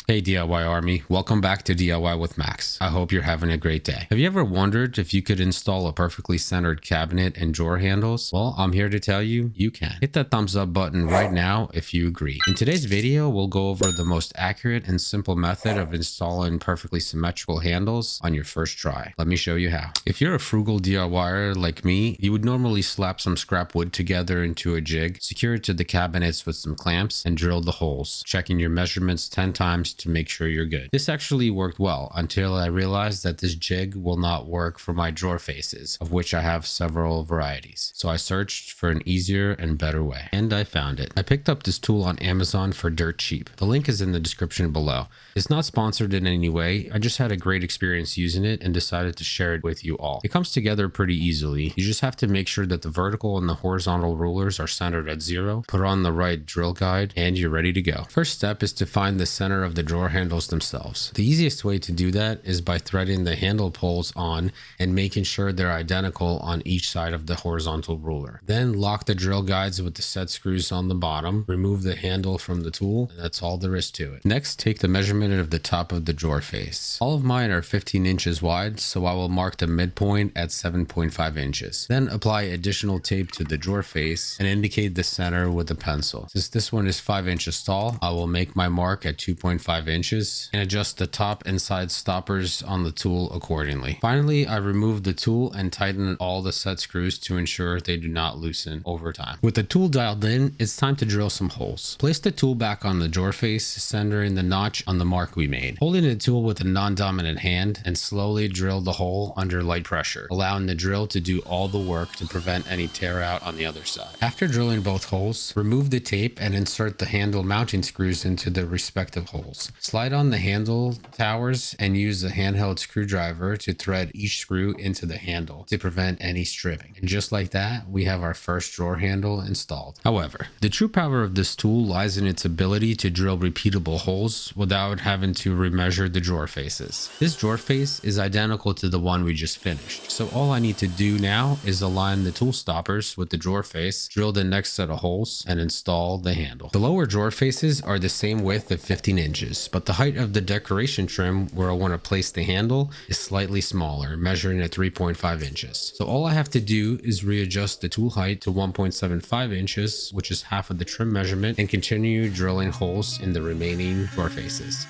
Hey DIY Army, welcome back to DIY with Max. I hope you're having a great day. Have you ever wondered if you could install a perfectly centered cabinet and drawer handles? Well, I'm here to tell you, you can. Hit that thumbs up button right now if you agree. In today's video, we'll go over the most accurate and simple method of installing perfectly symmetrical handles on your first try. Let me show you how. If you're a frugal DIYer like me, you would normally slap some scrap wood together into a jig, secure it to the cabinets with some clamps, and drill the holes, checking your measurements 10 times to make sure you're good. This actually worked well until I realized that this jig will not work for my drawer faces, of which I have several varieties. So I searched for an easier and better way, and I found it. I picked up this tool on Amazon for dirt cheap. The link is in the description below. It's not sponsored in any way. I just had a great experience using it and decided to share it with you all. It comes together pretty easily. You just have to make sure that the vertical and the horizontal rulers are centered at 0, put on the right drill guide, and you're ready to go. First step is to find the center of the drawer handles themselves. The easiest way to do that is by threading the handle poles on and making sure they're identical on each side of the horizontal ruler. Then lock the drill guides with the set screws on the bottom, remove the handle from the tool, and that's all there is to it. Next, take the measurement of the top of the drawer face. All of mine are 15 inches wide, so I will mark the midpoint at 7.5 inches. Then apply additional tape to the drawer face and indicate the center with a pencil. Since this one is 5 inches tall, I will make my mark at 2.5 inches and adjust the top and side stoppers on the tool accordingly. Finally, I remove the tool and tighten all the set screws to ensure they do not loosen over time. With the tool dialed in, it's time to drill some holes. Place the tool back on the drawer face, centering the notch on the mark we made. Holding the tool with a non-dominant hand and slowly drill the hole under light pressure, allowing the drill to do all the work to prevent any tear out on the other side. After drilling both holes, remove the tape and insert the handle mounting screws into the respective holes. Slide on the handle towers and use a handheld screwdriver to thread each screw into the handle to prevent any stripping. And just like that, we have our first drawer handle installed. However, the true power of this tool lies in its ability to drill repeatable holes without having to remeasure the drawer faces. This drawer face is identical to the one we just finished. So all I need to do now is align the tool stoppers with the drawer face, drill the next set of holes, and install the handle. The lower drawer faces are the same width of 15 inches, but the height of the decoration trim where I want to place the handle is slightly smaller, measuring at 3.5 inches. So all I have to do is readjust the tool height to 1.75 inches, which is half of the trim measurement, and continue drilling holes in the remaining drawer faces.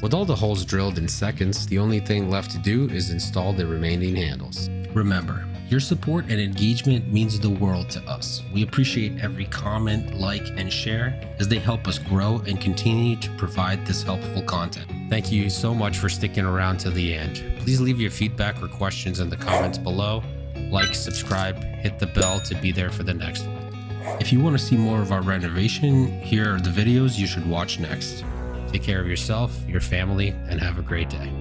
With all the holes drilled in seconds, the only thing left to do is install the remaining handles. Remember, your support and engagement means the world to us. We appreciate every comment, like, and share as they help us grow and continue to provide this helpful content. Thank you so much for sticking around to the end. Please leave your feedback or questions in the comments below. Like, subscribe, hit the bell to be there for the next one. If you want to see more of our renovation, here are the videos you should watch next. Take care of yourself, your family, and have a great day.